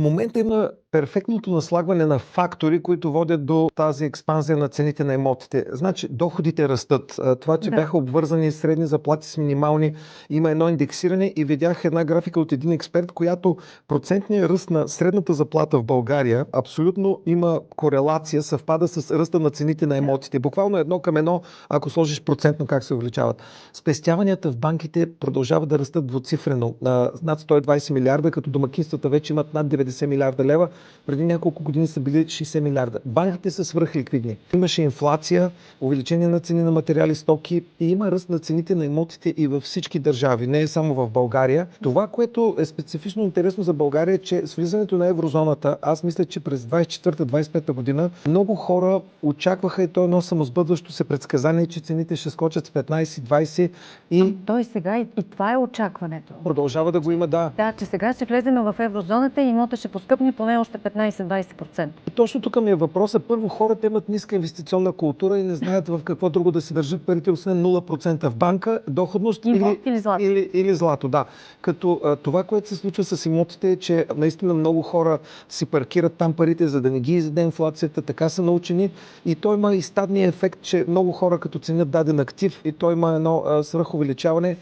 В момента има перфектното наслагване на фактори, които водят до тази експанзия на цените на имотите. Значи, доходите растат. Това, че Да. бяха обвързани средни заплати с минимални, има едно индексиране и видях една графика от един експерт, която процентният ръст на средната заплата в България абсолютно има корелация, съвпада с ръста на цените на имотите. Буквално едно към едно, ако сложиш процентно как се увеличават. Спестяванията в банките продължават да растат двуцифрено, над 120 милиарда, като домакинствата вече имат над 90 милиарда лева. Преди няколко години са били 60 милиарда. Банките са свръхликвидни. Имаше инфлация, увеличение на цени на материали, стоки и има ръст на цените на имотите и във всички държави, не е само в България. Това, което е специфично интересно за България, е, че с влизането на еврозоната, аз мисля, че през 24-25 година много хора очакваха и то едно самосбъдващо се предсказание, че цените ще скочат с 15-20 и Той сега и това е очакването. продължава да го има, да. Да, че сега ще влезем в еврозоната и имота ще поскъпне поне още 15-20%. Точно тук ми е въпросът. Първо, хората имат ниска инвестиционна култура и не знаят в какво друго да си държат парите, освен 0% в банка, доходност Или злато. или злато. Да. Като това, което се случва с имотите е, че наистина много хора си паркират там парите, за да не ги изяде инфлацията, така са научени и той има и стадния ефект, че много хора като ценят даден актив и той има едно свръхувеличаване.